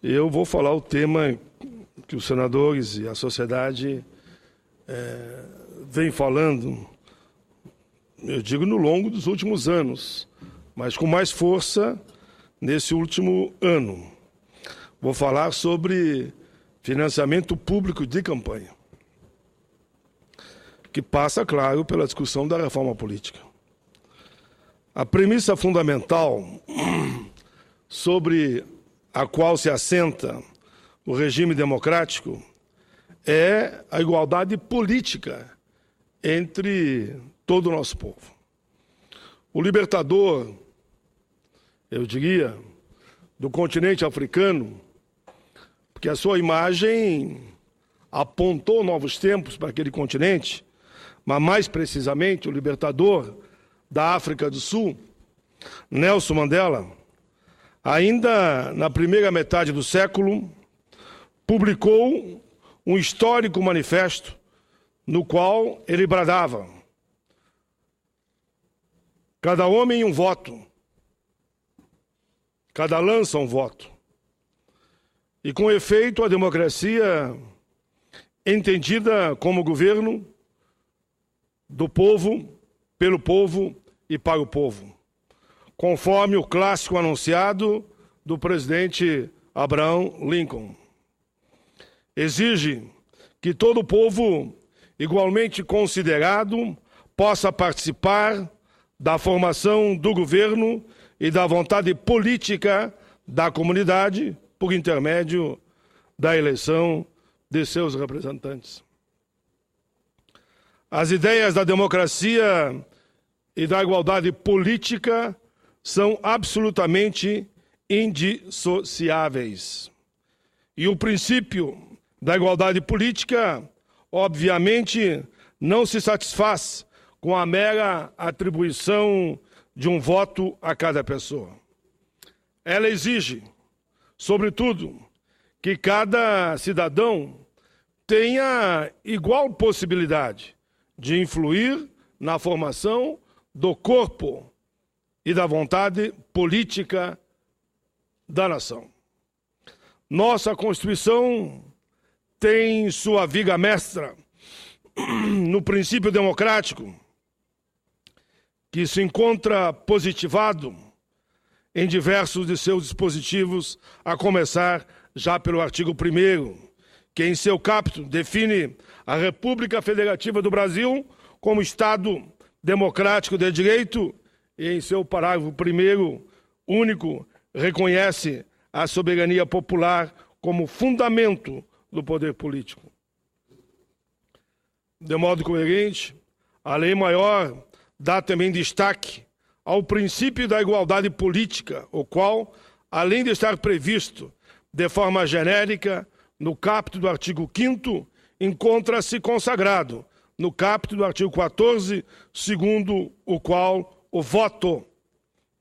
Eu vou falar o tema que os senadores e a sociedade vem falando, eu digo no longo dos últimos anos, mas com mais força nesse último ano. Vou falar sobre financiamento público de campanha, que passa, claro, pela discussão da reforma política. A premissa fundamental sobre a qual se assenta o regime democrático é a igualdade política entre todo o nosso povo. O libertador, eu diria, do continente africano, porque a sua imagem apontou novos tempos para aquele continente, mas mais precisamente o libertador da África do Sul, Nelson Mandela, ainda na primeira metade do século, publicou um histórico manifesto no qual ele bradava: cada homem um voto, cada lança um voto. E com efeito, a democracia entendida como governo do povo, pelo povo e para o povo, conforme o clássico anunciado do presidente Abraham Lincoln. Exige que todo o povo, igualmente considerado, possa participar da formação do governo e da vontade política da comunidade por intermédio da eleição de seus representantes. As ideias da democracia e da igualdade política são absolutamente indissociáveis. E o princípio da igualdade política, obviamente, não se satisfaz com a mera atribuição de um voto a cada pessoa. Ela exige, sobretudo, que cada cidadão tenha igual possibilidade de influir na formação do corpo e da vontade política da nação. Nossa Constituição tem sua viga mestra no princípio democrático, que se encontra positivado em diversos de seus dispositivos, a começar já pelo artigo 1º, que em seu caput define a República Federativa do Brasil como Estado democrático de direito e em seu parágrafo 1º, único, reconhece a soberania popular como fundamento do poder político. De modo coerente, a lei maior dá também destaque ao princípio da igualdade política, o qual, além de estar previsto de forma genérica no caput do artigo 5º, encontra-se consagrado no caput do artigo 14, segundo o qual o voto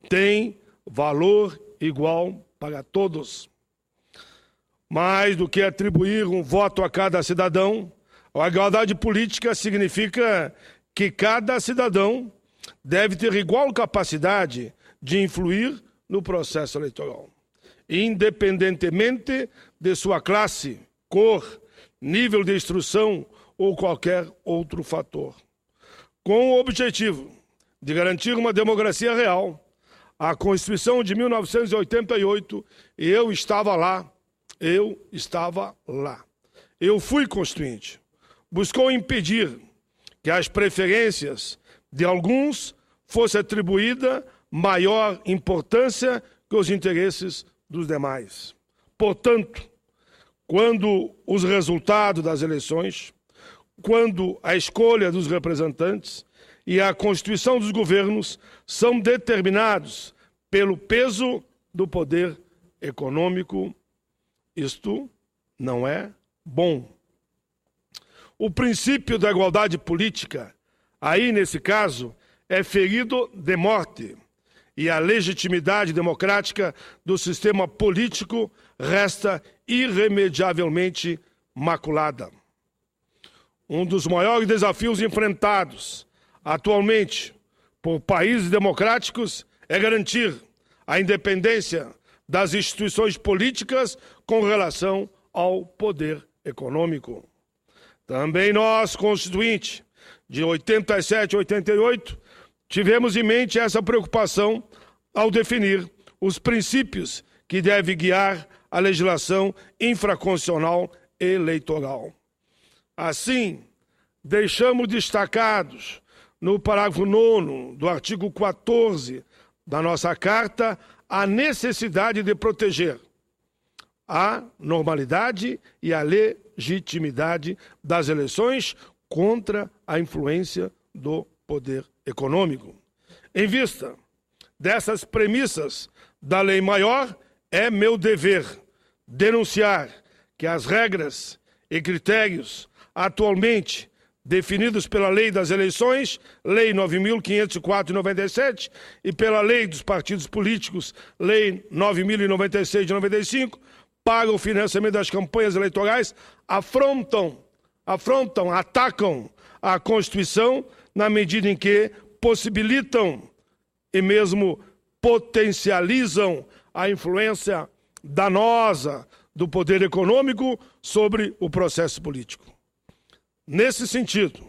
tem valor igual para todos. Mais do que atribuir um voto a cada cidadão, a igualdade política significa que cada cidadão deve ter igual capacidade de influir no processo eleitoral, independentemente de sua classe, cor, nível de instrução ou qualquer outro fator. Com o objetivo de garantir uma democracia real, a Constituição de 1988, eu estava lá, eu fui constituinte, buscou impedir que as preferências de alguns fosse atribuída maior importância que os interesses dos demais. Portanto, quando os resultados das eleições, quando a escolha dos representantes e a constituição dos governos são determinados pelo peso do poder econômico, isto não é bom. O princípio da igualdade política, aí nesse caso, é ferido de morte, e a legitimidade democrática do sistema político resta irremediavelmente maculada. Um dos maiores desafios enfrentados atualmente por países democráticos é garantir a independência das instituições políticas com relação ao poder econômico. Também nós, constituinte, de 87 a 88, tivemos em mente essa preocupação ao definir os princípios que devem guiar a legislação infraconstitucional eleitoral. Assim, deixamos destacados no parágrafo 9º do artigo 14 da nossa Carta a necessidade de proteger a normalidade e a legitimidade das eleições contra a influência do poder econômico. Em vista dessas premissas da lei maior, é meu dever denunciar que as regras e critérios atualmente definidos pela Lei das Eleições, Lei 9.504 de 97, e pela Lei dos Partidos Políticos, Lei 9.096 de 95, para o financiamento das campanhas eleitorais, atacam a Constituição na medida em que possibilitam e mesmo potencializam a influência danosa do poder econômico sobre o processo político. Nesse sentido,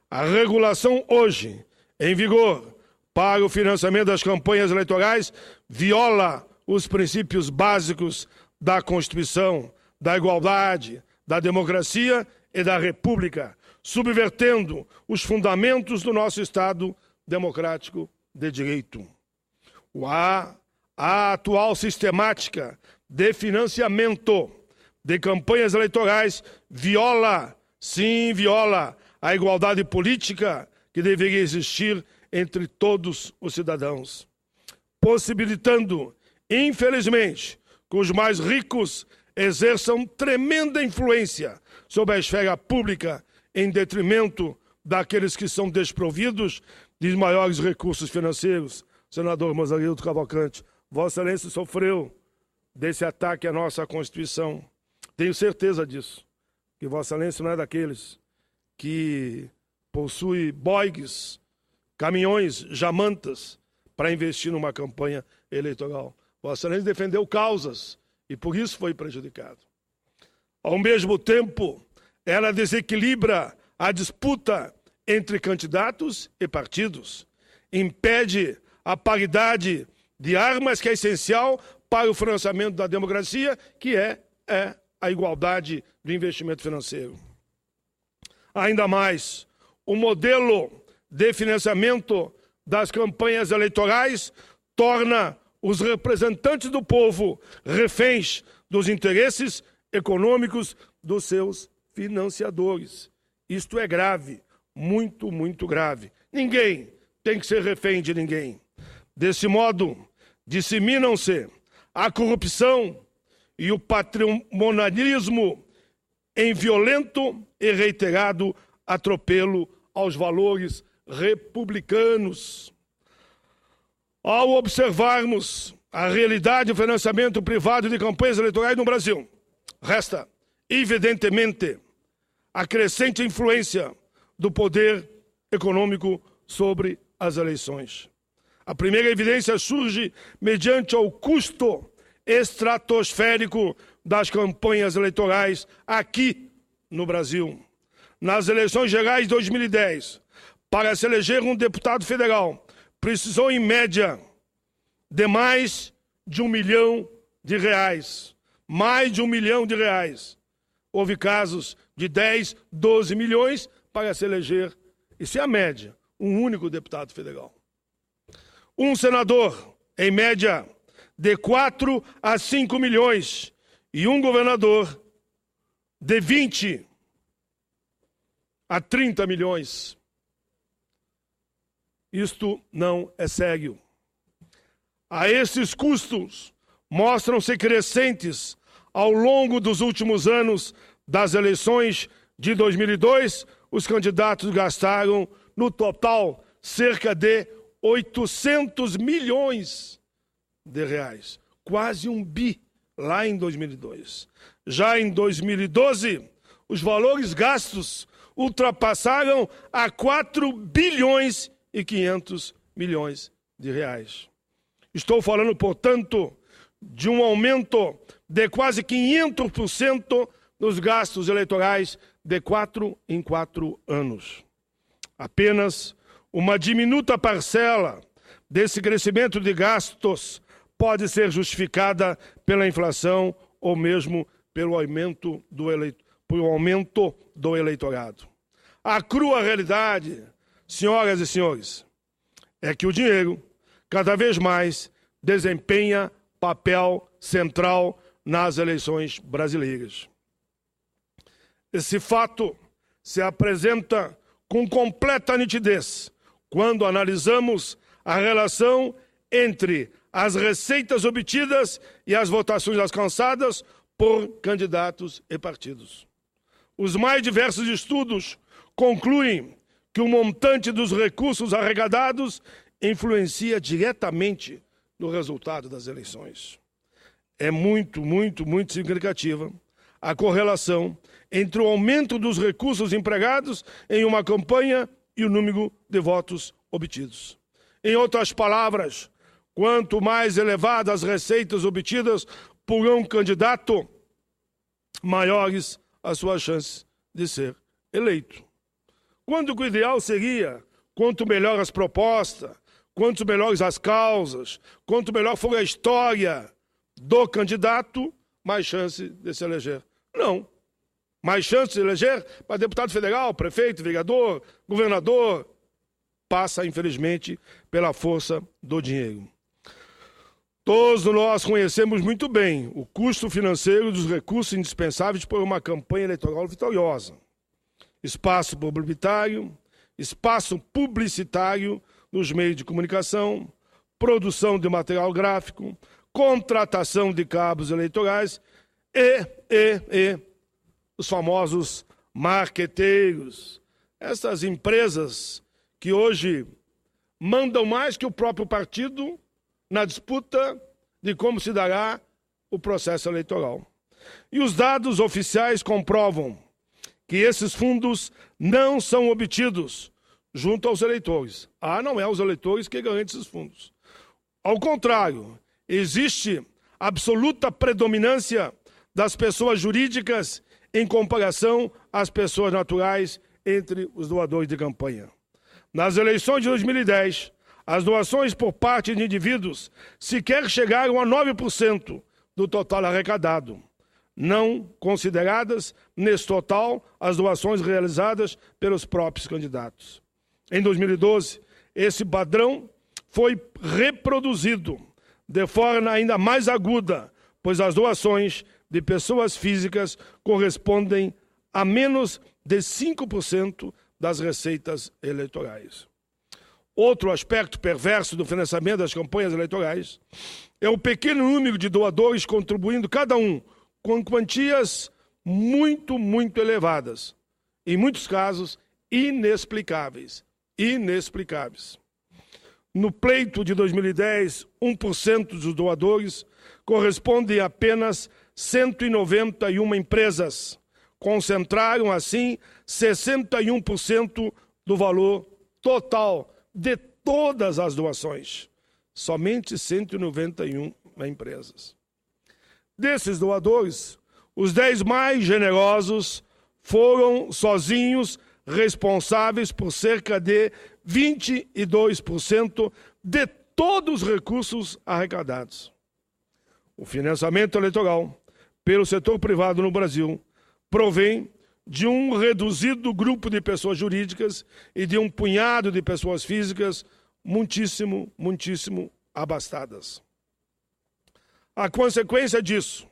a regulação hoje em vigor para o financiamento das campanhas eleitorais viola os princípios básicos da Constituição, da igualdade, da democracia e da República, subvertendo os fundamentos do nosso Estado democrático de direito. A atual sistemática de financiamento de campanhas eleitorais viola a igualdade política que deveria existir entre todos os cidadãos, possibilitando, infelizmente, que os mais ricos exerçam tremenda influência sobre a esfera pública em detrimento daqueles que são desprovidos de maiores recursos financeiros. Senador Manzanildo Cavalcante, Vossa Excelência sofreu desse ataque à nossa Constituição. Tenho certeza disso, que Vossa Excelência não é daqueles que possui boigues, caminhões, jamantas para investir numa campanha eleitoral. Vossa Excelência defendeu causas e por isso foi prejudicado. Ao mesmo tempo, ela desequilibra a disputa entre candidatos e partidos, impede a paridade de armas, que é essencial para o financiamento da democracia, que é a igualdade do investimento financeiro. Ainda mais, o modelo de financiamento das campanhas eleitorais torna os representantes do povo reféns dos interesses econômicos dos seus financiadores. Isto é grave, muito, muito grave. Ninguém tem que ser refém de ninguém. Desse modo, disseminam-se a corrupção e o patrimonialismo em violento e reiterado atropelo aos valores republicanos. Ao observarmos a realidade do financiamento privado de campanhas eleitorais no Brasil, resta, evidentemente, a crescente influência do poder econômico sobre as eleições. A primeira evidência surge mediante o custo estratosférico das campanhas eleitorais aqui no Brasil. Nas eleições gerais de 2010, para se eleger um deputado federal, precisou, em média, de mais de R$1 milhão. Mais de R$1 milhão. Houve casos de 10, 12 milhões para se eleger, isso é a média, um único deputado federal. Um senador, em média, de 4 a 5 milhões e um governador de 20 a 30 milhões. Isto não é sério. A esses custos mostram-se crescentes ao longo dos últimos anos das eleições de 2002. Os candidatos gastaram, no total, cerca de 800 milhões de reais. Quase um bi lá em 2002. Já em 2012, os valores gastos ultrapassaram a 4 bilhões e 500 milhões de reais. Estou falando, portanto, de um aumento de quase 500% nos gastos eleitorais de 4 em 4 anos. Apenas uma diminuta parcela desse crescimento de gastos pode ser justificada pela inflação ou mesmo pelo aumento do eleitorado. A crua realidade, senhoras e senhores, é que o dinheiro, cada vez mais, desempenha papel central nas eleições brasileiras. Esse fato se apresenta com completa nitidez quando analisamos a relação entre as receitas obtidas e as votações alcançadas por candidatos e partidos. Os mais diversos estudos concluem que o montante dos recursos arrecadados influencia diretamente no resultado das eleições. É muito significativa a correlação entre o aumento dos recursos empregados em uma campanha e o número de votos obtidos. Em outras palavras, quanto mais elevadas as receitas obtidas por um candidato, maiores as suas chances de ser eleito. Quando o ideal seria, quanto melhor as propostas, quanto melhores as causas, quanto melhor for a história do candidato, mais chance de se eleger. Não. Mais chance de se eleger para deputado federal, prefeito, vereador, governador, passa, infelizmente, pela força do dinheiro. Todos nós conhecemos muito bem o custo financeiro dos recursos indispensáveis para uma campanha eleitoral vitoriosa. Espaço publicitário nos meios de comunicação, produção de material gráfico, contratação de cabos eleitorais e os famosos marqueteiros. Essas empresas que hoje mandam mais que o próprio partido na disputa de como se dará o processo eleitoral. E os dados oficiais comprovam que esses fundos não são obtidos junto aos eleitores. Não é os eleitores que garantem esses fundos. Ao contrário, existe absoluta predominância das pessoas jurídicas em comparação às pessoas naturais entre os doadores de campanha. Nas eleições de 2010, as doações por parte de indivíduos sequer chegaram a 9% do total arrecadado, não consideradas, nesse total, as doações realizadas pelos próprios candidatos. Em 2012, esse padrão foi reproduzido de forma ainda mais aguda, pois as doações de pessoas físicas correspondem a menos de 5% das receitas eleitorais. Outro aspecto perverso do financiamento das campanhas eleitorais é o pequeno número de doadores contribuindo cada um com quantias muito elevadas, em muitos casos inexplicáveis. No pleito de 2010, 1% dos doadores correspondem a apenas 191 empresas. Concentraram, assim, 61% do valor total de todas as doações. Somente 191 empresas. Desses doadores, os 10 mais generosos foram sozinhos responsáveis por cerca de 22% de todos os recursos arrecadados. O financiamento eleitoral pelo setor privado no Brasil provém de um reduzido grupo de pessoas jurídicas e de um punhado de pessoas físicas muitíssimo abastadas. A consequência disso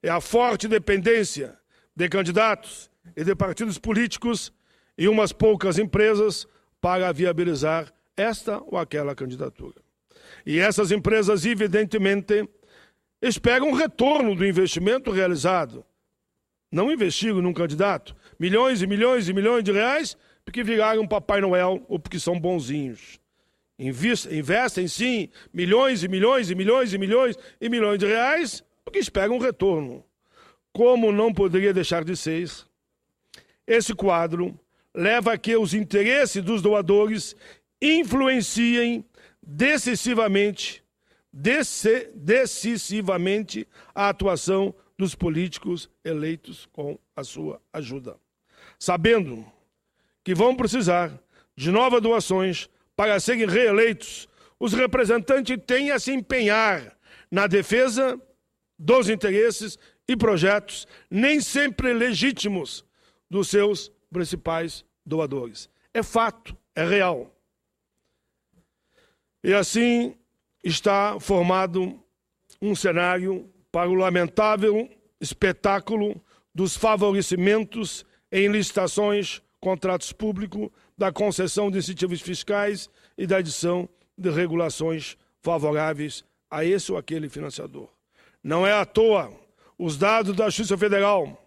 é a forte dependência de candidatos e de partidos políticos e umas poucas empresas para viabilizar esta ou aquela candidatura. E essas empresas, evidentemente, esperam um retorno do investimento realizado. Não investiram num candidato milhões e milhões de reais porque viraram um Papai Noel ou porque são bonzinhos. Investem, sim, milhões de reais porque esperam um retorno. Como não poderia deixar de ser, esse quadro leva a que os interesses dos doadores influenciem decisivamente decisivamente a atuação dos políticos eleitos com a sua ajuda. Sabendo que vão precisar de novas doações para serem reeleitos, os representantes têm a se empenhar na defesa dos interesses e projetos, nem sempre legítimos, dos seus principais doadores. É fato, é real. E assim está formado um cenário para o lamentável espetáculo dos favorecimentos em licitações, contratos públicos, da concessão de incentivos fiscais e da edição de regulações favoráveis a esse ou aquele financiador. Não é à toa os dados da Justiça Federal,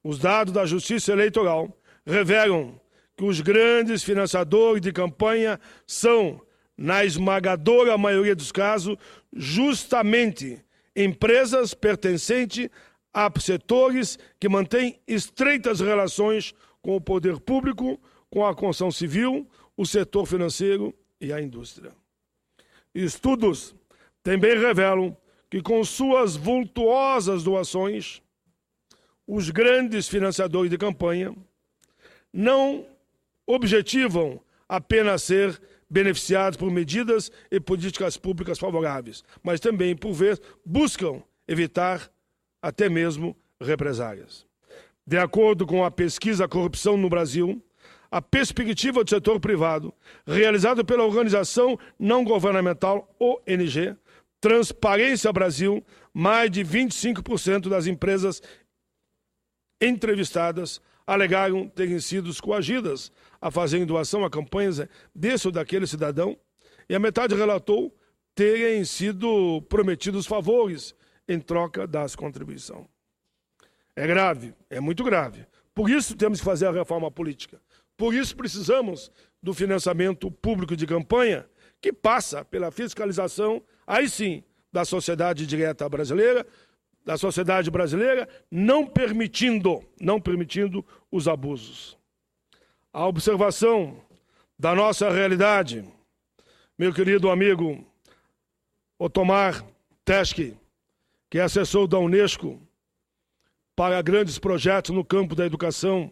os dados da Justiça Eleitoral, revelam que os grandes financiadores de campanha são, na esmagadora maioria dos casos, justamente empresas pertencentes a setores que mantêm estreitas relações com o poder público, com a construção civil, o setor financeiro e a indústria. Estudos também revelam que, com suas vultuosas doações, os grandes financiadores de campanha não objetivam apenas ser beneficiados por medidas e políticas públicas favoráveis, mas também, por vezes, buscam evitar até mesmo represálias. De acordo com a pesquisa Corrupção no Brasil, a perspectiva do setor privado, realizada pela organização não governamental ONG, Transparência Brasil, mais de 25% das empresas entrevistadas alegaram terem sido coagidas a fazerem doação a campanhas desse ou daquele cidadão, e a metade relatou terem sido prometidos favores em troca das contribuições. É grave, é muito grave. Por isso temos que fazer a reforma política. Por isso precisamos do financiamento público de campanha, que passa pela fiscalização, aí sim, da sociedade direta brasileira, da sociedade brasileira, não permitindo os abusos. A observação da nossa realidade, meu querido amigo Otomar Teschke, que é assessor da Unesco para grandes projetos no campo da educação,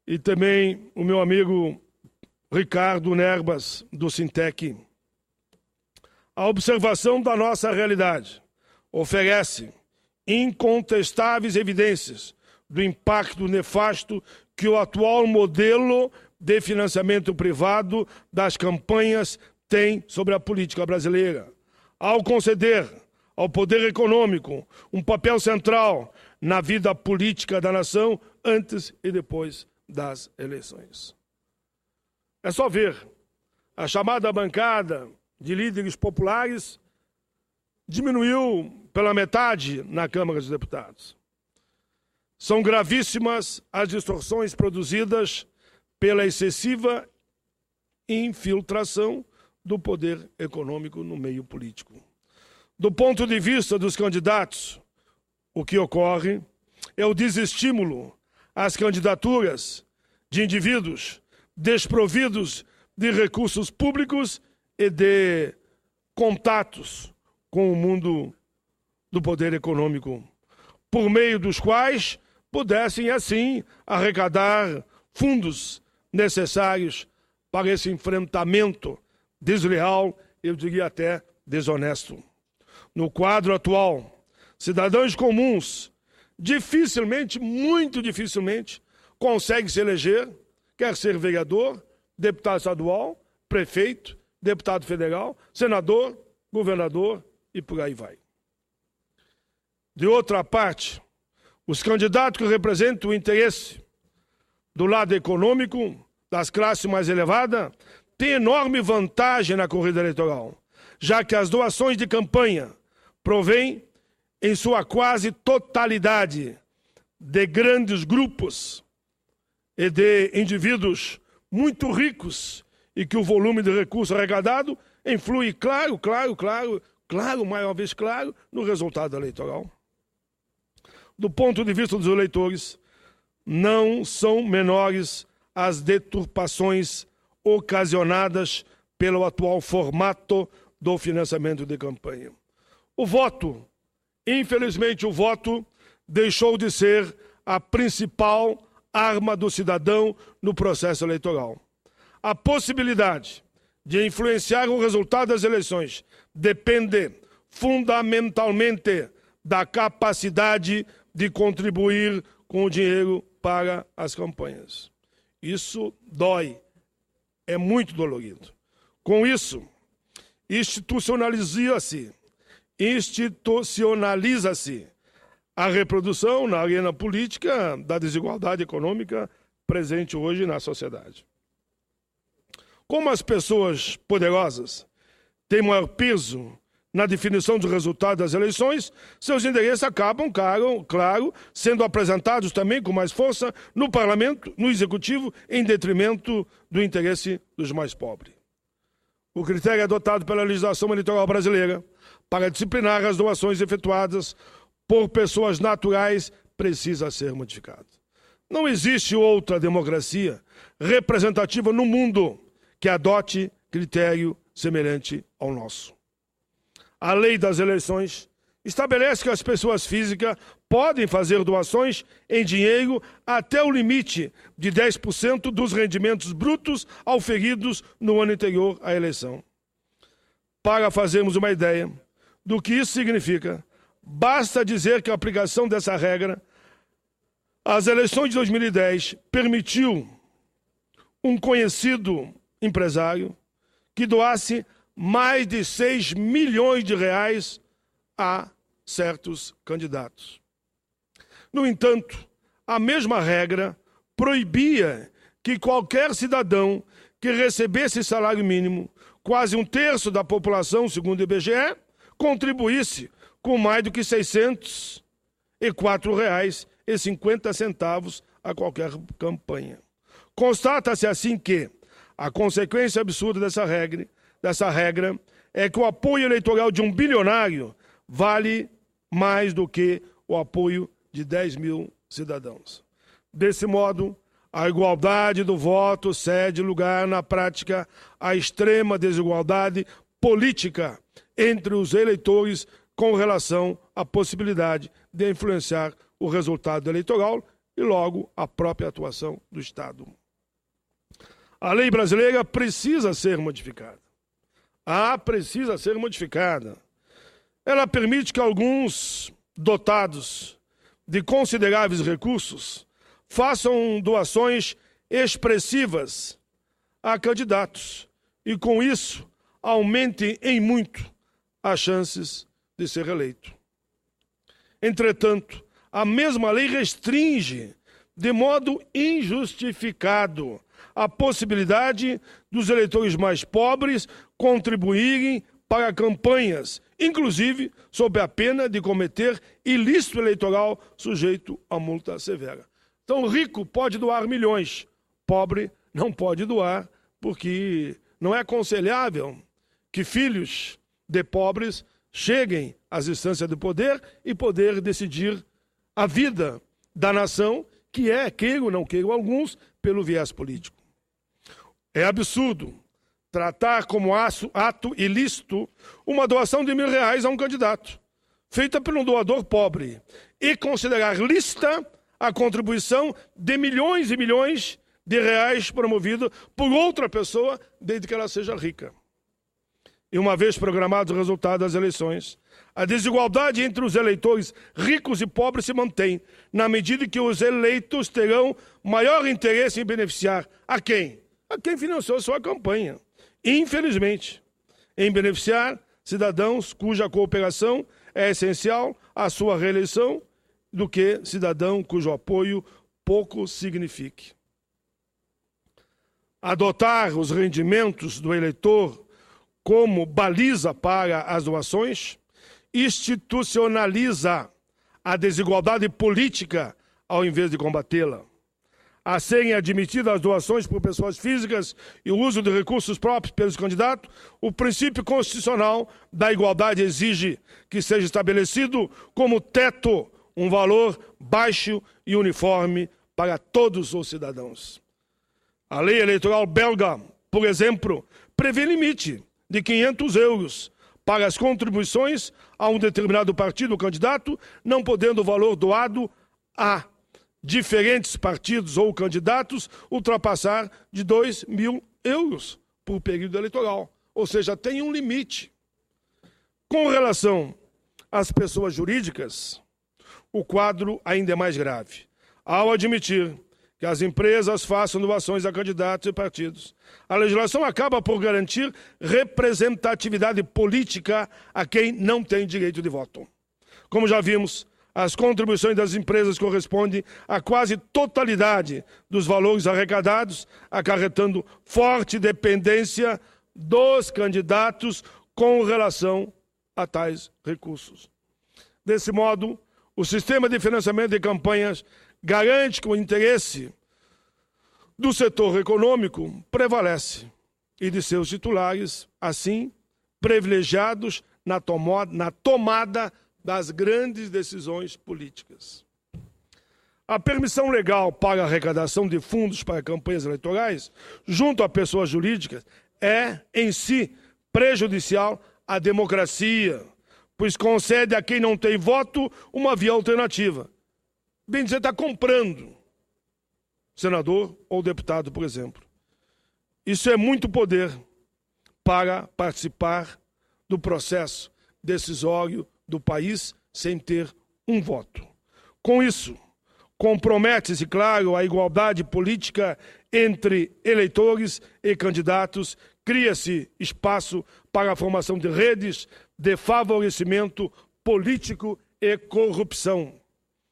e também o meu amigo Ricardo Nerbas, do Sintec. A observação da nossa realidade oferece incontestáveis evidências do impacto nefasto que o atual modelo de financiamento privado das campanhas tem sobre a política brasileira, ao conceder ao poder econômico um papel central na vida política da nação antes e depois das eleições. É só ver a chamada bancada de líderes populares diminuiu pela metade na Câmara dos Deputados. São gravíssimas as distorções produzidas pela excessiva infiltração do poder econômico no meio político. Do ponto de vista dos candidatos, o que ocorre é o desestímulo às candidaturas de indivíduos desprovidos de recursos públicos e de contatos com o mundo do poder econômico, por meio dos quais pudessem, assim, arrecadar fundos necessários para esse enfrentamento desleal, eu diria até desonesto. No quadro atual, cidadãos comuns dificilmente, muito dificilmente, conseguem se eleger, quer ser vereador, deputado estadual, prefeito, deputado federal, senador, governador e por aí vai. De outra parte, os candidatos que representam o interesse do lado econômico das classes mais elevadas têm enorme vantagem na corrida eleitoral, já que as doações de campanha provêm, em sua quase totalidade, de grandes grupos e de indivíduos muito ricos e que o volume de recursos arrecadado influi, claro, mais uma vez claro, no resultado eleitoral. Do ponto de vista dos eleitores, não são menores as deturpações ocasionadas pelo atual formato do financiamento de campanha. O voto, infelizmente, o voto deixou de ser a principal arma do cidadão no processo eleitoral. A possibilidade de influenciar o resultado das eleições depende fundamentalmente da capacidade de contribuir com o dinheiro para as campanhas. Isso dói, é muito dolorido. Com isso, institucionaliza-se a reprodução na arena política da desigualdade econômica presente hoje na sociedade. Como as pessoas poderosas têm maior peso na definição do resultado das eleições, seus interesses acabam, claro, sendo apresentados também com mais força no parlamento, no executivo, em detrimento do interesse dos mais pobres. O critério adotado pela legislação eleitoral brasileira para disciplinar as doações efetuadas por pessoas naturais precisa ser modificado. Não existe outra democracia representativa no mundo que adote critério semelhante ao nosso. A lei das eleições estabelece que as pessoas físicas podem fazer doações em dinheiro até o limite de 10% dos rendimentos brutos auferidos no ano anterior à eleição. Para fazermos uma ideia do que isso significa, basta dizer que a aplicação dessa regra às eleições de 2010 permitiu um conhecido empresário que doasse mais de 6 milhões de reais a certos candidatos. No entanto, a mesma regra proibia que qualquer cidadão que recebesse salário mínimo, quase um terço da população, segundo o IBGE, contribuísse com mais do que R$ 604,50 a qualquer campanha. Constata-se assim que a consequência absurda dessa regra é que o apoio eleitoral de um bilionário vale mais do que o apoio de 10 mil cidadãos. Desse modo, a igualdade do voto cede lugar na prática à extrema desigualdade política entre os eleitores com relação à possibilidade de influenciar o resultado eleitoral e, logo, a própria atuação do Estado. A lei brasileira precisa ser modificada. Precisa ser modificada. Ela permite que alguns dotados de consideráveis recursos façam doações expressivas a candidatos e, com isso, aumente em muito as chances de ser eleito. Entretanto, a mesma lei restringe, de modo injustificado, a possibilidade dos eleitores mais pobres contribuírem para campanhas, inclusive sob a pena de cometer ilícito eleitoral sujeito a multa severa. Então, rico pode doar milhões, pobre não pode doar, porque não é aconselhável que filhos de pobres cheguem às instâncias do poder e poder decidir a vida da nação, que é, queiram ou não queiram alguns, pelo viés político. É absurdo tratar como ato ilícito uma doação de R$1.000 a um candidato, feita por um doador pobre, e considerar lícita a contribuição de milhões e milhões de reais promovida por outra pessoa, desde que ela seja rica. E uma vez programado o resultado das eleições, a desigualdade entre os eleitores ricos e pobres se mantém, na medida que os eleitos terão maior interesse em beneficiar a quem? A quem financiou sua campanha. Infelizmente, em beneficiar cidadãos cuja cooperação é essencial à sua reeleição, do que cidadão cujo apoio pouco signifique. Adotar os rendimentos do eleitor como baliza para as doações institucionaliza a desigualdade política ao invés de combatê-la. A serem admitidas as doações por pessoas físicas e o uso de recursos próprios pelos candidatos, o princípio constitucional da igualdade exige que seja estabelecido como teto um valor baixo e uniforme para todos os cidadãos. A lei eleitoral belga, por exemplo, prevê limite de 500 euros para as contribuições a um determinado partido ou candidato, não podendo o valor doado a diferentes partidos ou candidatos ultrapassar de 2.000 euros por período eleitoral. Ou seja, tem um limite. Com relação às pessoas jurídicas, o quadro ainda é mais grave. Ao admitir que as empresas façam doações a candidatos e partidos, a legislação acaba por garantir representatividade política a quem não tem direito de voto. Como já vimos, as contribuições das empresas correspondem a quase totalidade dos valores arrecadados, acarretando forte dependência dos candidatos com relação a tais recursos. Desse modo, o sistema de financiamento de campanhas garante que o interesse do setor econômico prevalece e de seus titulares, assim, privilegiados na tomada das grandes decisões políticas. A permissão legal para a arrecadação de fundos para campanhas eleitorais, junto a pessoas jurídicas, é, em si, prejudicial à democracia, pois concede a quem não tem voto uma via alternativa. Bem dizer, está comprando senador ou deputado, por exemplo. Isso é muito poder para participar do processo decisório do país sem ter um voto. Com isso, compromete-se, claro, a igualdade política entre eleitores e candidatos, cria-se espaço para a formação de redes de favorecimento político e corrupção.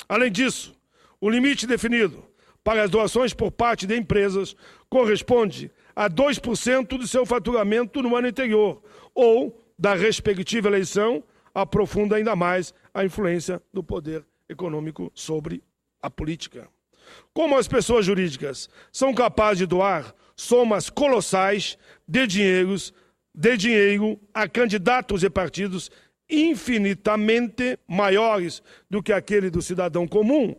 Além disso, o limite definido para as doações por parte de empresas corresponde a 2% do seu faturamento no ano anterior, ou da respectiva eleição, aprofunda ainda mais a influência do poder econômico sobre a política. Como as pessoas jurídicas são capazes de doar somas colossais de dinheiro a candidatos e partidos infinitamente maiores do que aquele do cidadão comum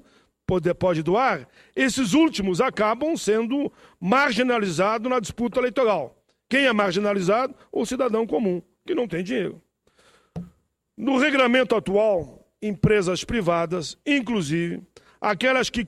pode doar, esses últimos acabam sendo marginalizados na disputa eleitoral. Quem é marginalizado? O cidadão comum, que não tem dinheiro. No regulamento atual, empresas privadas, inclusive aquelas que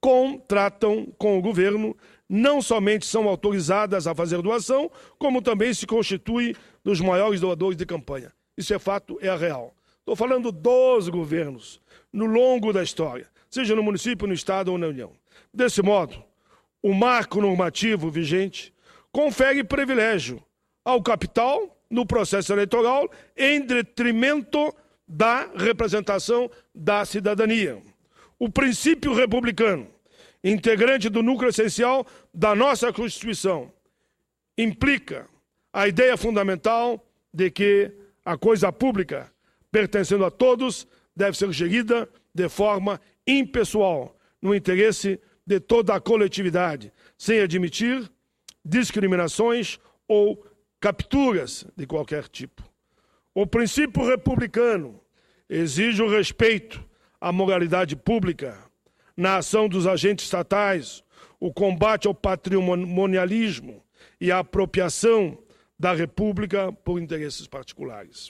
contratam com o governo, não somente são autorizadas a fazer doação, como também se constituem dos maiores doadores de campanha. Isso é fato, é real. Estou falando dos governos, no longo da história, seja no município, no estado ou na União. Desse modo, o marco normativo vigente confere privilégio ao capital no processo eleitoral em detrimento da representação da cidadania. O princípio republicano, integrante do núcleo essencial da nossa Constituição, implica a ideia fundamental de que a coisa pública, pertencendo a todos, deve ser gerida de forma impessoal, no interesse de toda a coletividade, sem admitir discriminações ou capturas de qualquer tipo. O princípio republicano exige o respeito à moralidade pública na ação dos agentes estatais, o combate ao patrimonialismo e a apropriação da República por interesses particulares.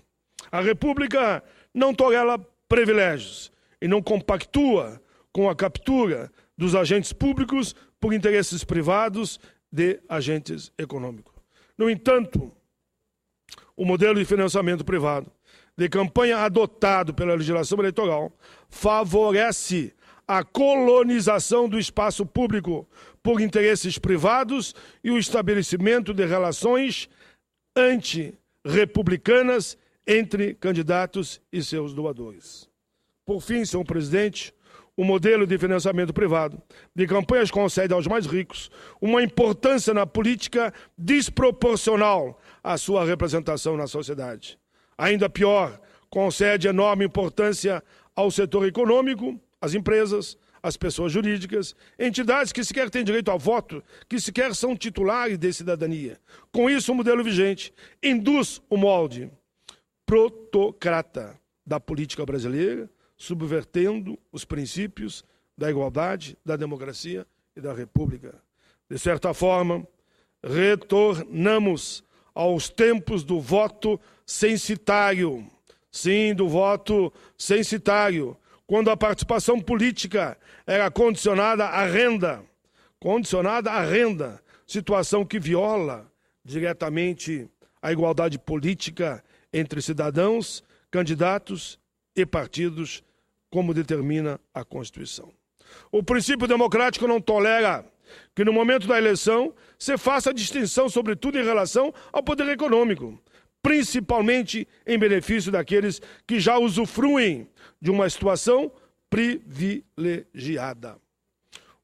A República não tolera privilégios e não compactua com a captura dos agentes públicos por interesses privados de agentes econômicos. No entanto, o modelo de financiamento privado de campanha adotado pela legislação eleitoral favorece a colonização do espaço público por interesses privados e o estabelecimento de relações antirrepublicanas entre candidatos e seus doadores. Por fim, senhor presidente, o modelo de financiamento privado de campanhas concede aos mais ricos uma importância na política desproporcional à sua representação na sociedade. Ainda pior, concede enorme importância ao setor econômico, às empresas, às pessoas jurídicas, entidades que sequer têm direito a voto, que sequer são titulares de cidadania. Com isso, o modelo vigente induz o molde protocrata da política brasileira, subvertendo os princípios da igualdade, da democracia e da república. De certa forma, retornamos aos tempos do voto censitário. Sim, do voto censitário, quando a participação política era condicionada à renda. Condicionada à renda, situação que viola diretamente a igualdade política entre cidadãos, candidatos e partidos, como determina a Constituição. O princípio democrático não tolera que no momento da eleição se faça a distinção, sobretudo em relação ao poder econômico, principalmente em benefício daqueles que já usufruem de uma situação privilegiada.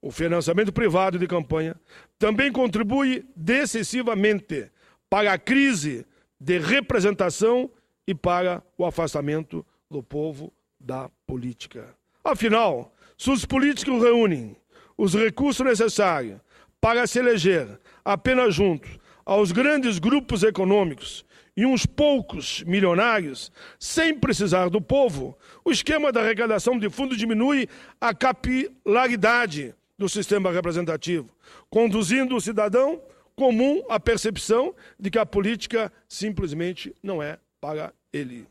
O financiamento privado de campanha também contribui decisivamente para a crise de representação e para o afastamento do povo da política. Afinal, se os políticos reúnem os recursos necessários para se eleger apenas junto aos grandes grupos econômicos e uns poucos milionários, sem precisar do povo, o esquema da arrecadação de fundo diminui a capilaridade do sistema representativo, conduzindo o cidadão comum à percepção de que a política simplesmente não é para ele.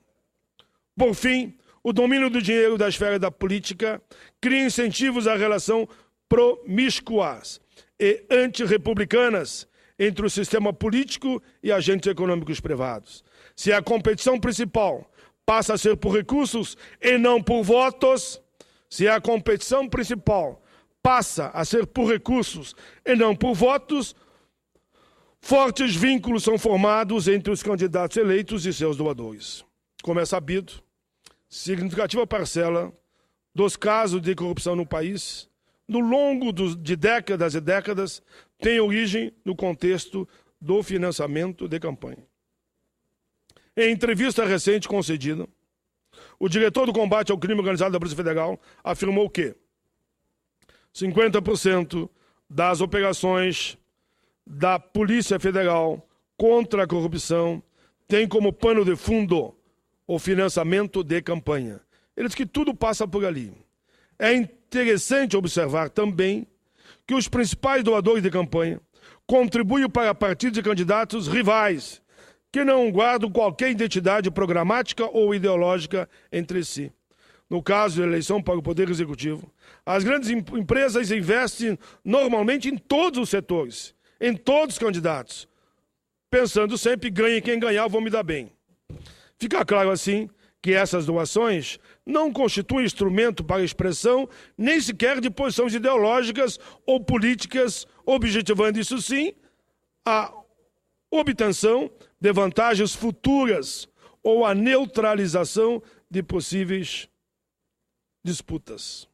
Por fim, o domínio do dinheiro da esfera da política cria incentivos à relação promíscuas e antirrepublicanas entre o sistema político e agentes econômicos privados. Se a competição principal passa a ser por recursos e não por votos, se a competição principal passa a ser por recursos e não por votos, fortes vínculos são formados entre os candidatos eleitos e seus doadores. Como é sabido, significativa parcela dos casos de corrupção no país, no longo de décadas e décadas, tem origem no contexto do financiamento de campanha. Em entrevista recente concedida, o diretor do combate ao crime organizado da Polícia Federal afirmou que 50% das operações da Polícia Federal contra a corrupção tem como pano de fundo o financiamento de campanha. Ele diz que tudo passa por ali. É interessante observar também que os principais doadores de campanha contribuem para partidos e candidatos rivais, que não guardam qualquer identidade programática ou ideológica entre si. No caso da eleição para o Poder Executivo, as grandes empresas investem normalmente em todos os setores, em todos os candidatos, pensando sempre, ganhe quem ganhar, vou me dar bem. Fica claro assim que essas doações não constituem instrumento para expressão nem sequer de posições ideológicas ou políticas, objetivando isso sim a obtenção de vantagens futuras ou a neutralização de possíveis disputas.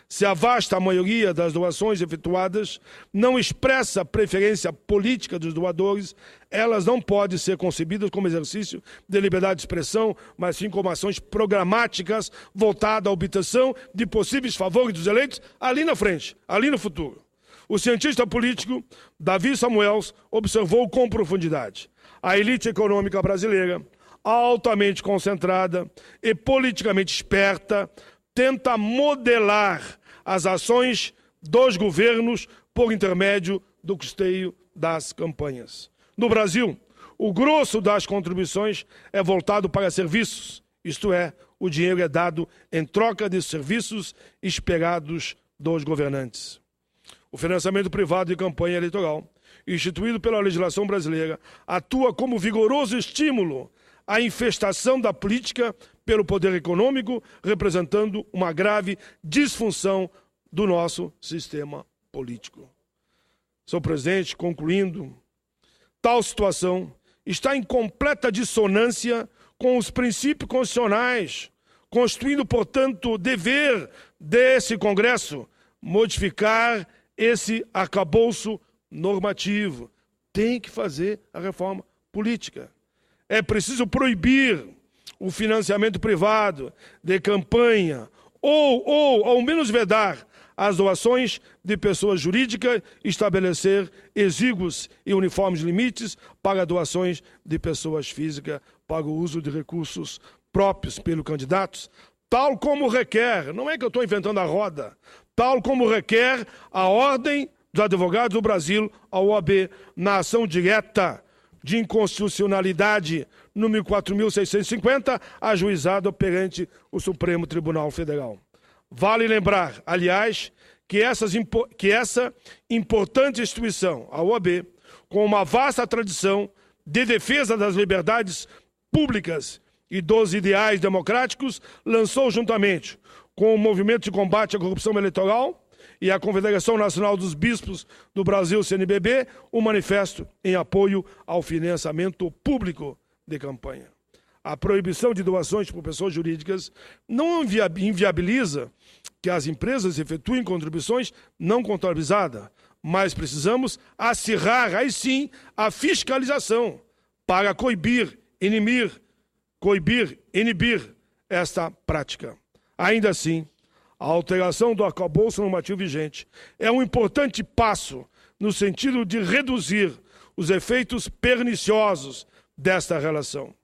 Se a vasta maioria das doações efetuadas não expressa a preferência política dos doadores, elas não podem ser concebidas como exercício de liberdade de expressão, mas sim como ações programáticas voltadas à obtenção de possíveis favores dos eleitos ali na frente, ali no futuro. O cientista político Davi Samuels observou com profundidade a elite econômica brasileira, altamente concentrada e politicamente esperta, tenta modelar as ações dos governos por intermédio do custeio das campanhas. No Brasil, o grosso das contribuições é voltado para serviços, isto é, o dinheiro é dado em troca de serviços esperados dos governantes. O financiamento privado de campanha eleitoral, instituído pela legislação brasileira, atua como vigoroso estímulo à infestação da política pelo poder econômico, representando uma grave disfunção do nosso sistema político. Senhor presidente, concluindo, tal situação está em completa dissonância com os princípios constitucionais, constituindo, portanto, dever desse Congresso modificar esse arcabouço normativo. Tem que fazer a reforma política. É preciso proibir o financiamento privado de campanha ou ao menos vedar as doações de pessoas jurídicas, estabelecer exíguos e uniformes limites para doações de pessoas físicas para o uso de recursos próprios pelos candidatos, tal como requer, não é que eu estou inventando a roda, tal como requer a ordem dos Advogados do Brasil, a OAB, na ação direta de inconstitucionalidade número 4.650, ajuizada perante o Supremo Tribunal Federal. Vale lembrar, aliás, que essa importante instituição, a OAB, com uma vasta tradição de defesa das liberdades públicas e dos ideais democráticos, lançou juntamente com o Movimento de Combate à Corrupção Eleitoral e a Confederação Nacional dos Bispos do Brasil, CNBB, um manifesto em apoio ao financiamento público de campanha. A proibição de doações por pessoas jurídicas não inviabiliza que as empresas efetuem contribuições não contabilizadas, mas precisamos acirrar, aí sim, a fiscalização para coibir, inibir esta prática. Ainda assim, a alteração do arcabouço normativo vigente é um importante passo no sentido de reduzir os efeitos perniciosos desta relação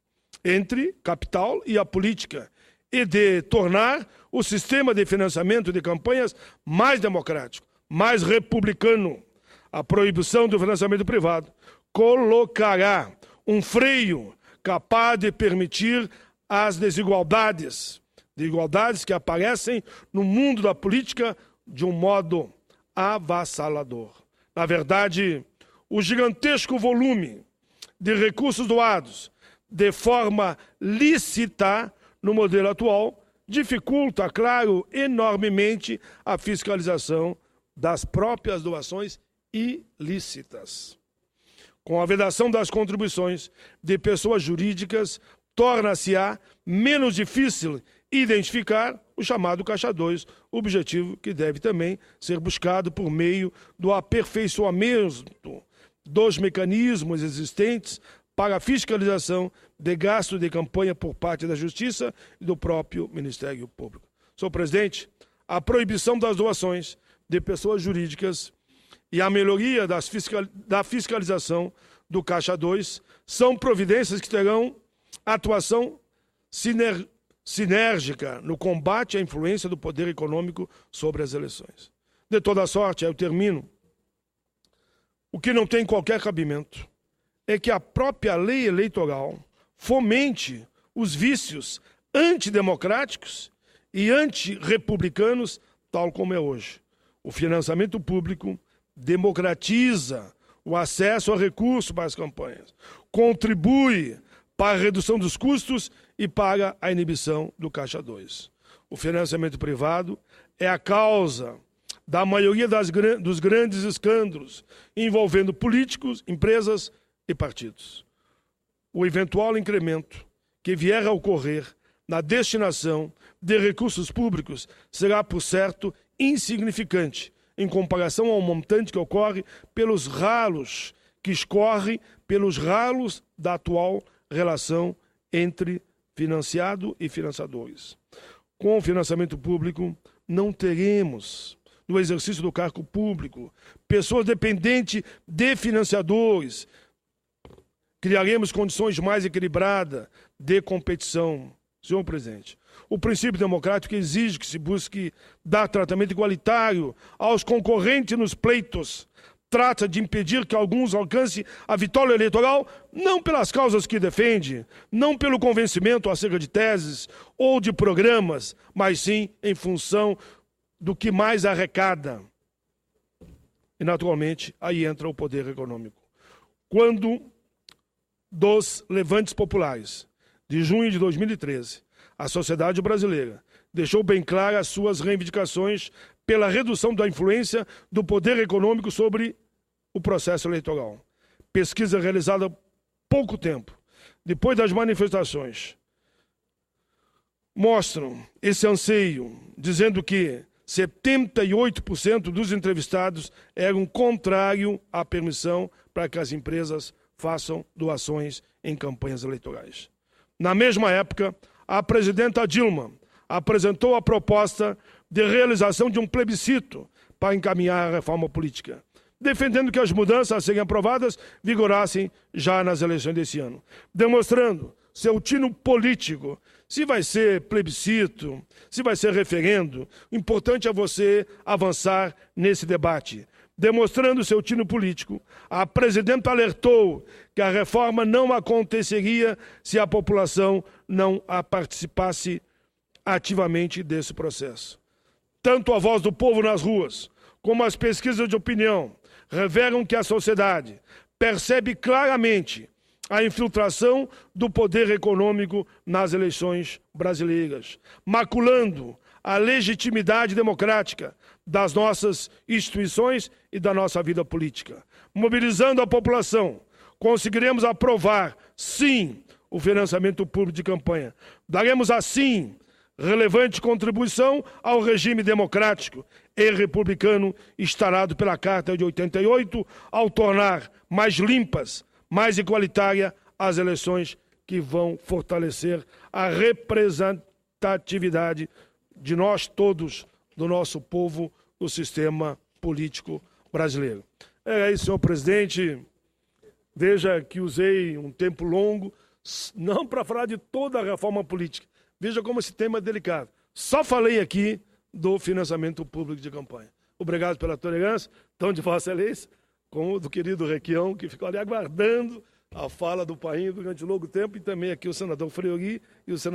entre capital e a política e de tornar o sistema de financiamento de campanhas mais democrático, mais republicano. A proibição do financiamento privado colocará um freio capaz de permitir as desigualdades que aparecem no mundo da política de um modo avassalador. Na verdade, o gigantesco volume de recursos doados de forma lícita no modelo atual dificulta, claro, enormemente a fiscalização das próprias doações ilícitas. Com a vedação das contribuições de pessoas jurídicas, torna-se-á menos difícil identificar o chamado Caixa 2, objetivo que deve também ser buscado por meio do aperfeiçoamento dos mecanismos existentes para a fiscalização de gasto de campanha por parte da Justiça e do próprio Ministério Público. Senhor presidente, a proibição das doações de pessoas jurídicas e a melhoria da fiscalização do Caixa 2 são providências que terão atuação sinérgica no combate à influência do poder econômico sobre as eleições. De toda sorte, eu termino, o que não tem qualquer cabimento é que a própria lei eleitoral fomente os vícios antidemocráticos e antirrepublicanos, tal como é hoje. O financiamento público democratiza o acesso a recursos para as campanhas, contribui para a redução dos custos e para a inibição do Caixa 2. O financiamento privado é a causa da maioria dos grandes escândalos envolvendo políticos, empresas e partidos. O eventual incremento que vier a ocorrer na destinação de recursos públicos será, por certo, insignificante em comparação ao montante que ocorre pelos ralos, que escorre pelos ralos da atual relação entre financiado e financiadores. Com o financiamento público, não teremos, no exercício do cargo público, pessoas dependentes de financiadores. Criaremos condições mais equilibradas de competição. Senhor presidente, o princípio democrático exige que se busque dar tratamento igualitário aos concorrentes nos pleitos. Trata de impedir que alguns alcancem a vitória eleitoral não pelas causas que defende, não pelo convencimento acerca de teses ou de programas, mas sim em função do que mais arrecada. E, naturalmente, aí entra o poder econômico. Quando dos levantes populares de junho de 2013, a sociedade brasileira deixou bem claras as suas reivindicações pela redução da influência do poder econômico sobre o processo eleitoral. Pesquisa realizada há pouco tempo, depois das manifestações, mostram esse anseio, dizendo que 78% dos entrevistados eram contrários à permissão para que as empresas façam doações em campanhas eleitorais. Na mesma época, a presidenta Dilma apresentou a proposta de realização de um plebiscito para encaminhar a reforma política, defendendo que as mudanças a serem aprovadas vigorassem já nas eleições desse ano, demonstrando seu tino político. Se vai ser plebiscito, se vai ser referendo, o importante é você avançar nesse debate. Demonstrando seu tino político, a presidenta alertou que a reforma não aconteceria se a população não participasse ativamente desse processo. Tanto a voz do povo nas ruas, como as pesquisas de opinião, revelam que a sociedade percebe claramente a infiltração do poder econômico nas eleições brasileiras, maculando a legitimidade democrática das nossas instituições e da nossa vida política. Mobilizando a população, conseguiremos aprovar, sim, o financiamento público de campanha. Daremos, assim, relevante contribuição ao regime democrático e republicano instaurado pela Carta de 88, ao tornar mais limpas, mais igualitária as eleições que vão fortalecer a representatividade de nós todos, do nosso povo, no sistema político brasileiro. É isso, senhor presidente. Veja que usei um tempo longo, não para falar de toda a reforma política. Veja como esse tema é delicado. Só falei aqui do financiamento público de campanha. Obrigado pela tolerância, tanto de Vossa Excelência, como do querido Requião, que ficou ali aguardando a fala do Painho durante longo tempo, e também aqui o senador Fleury e o senador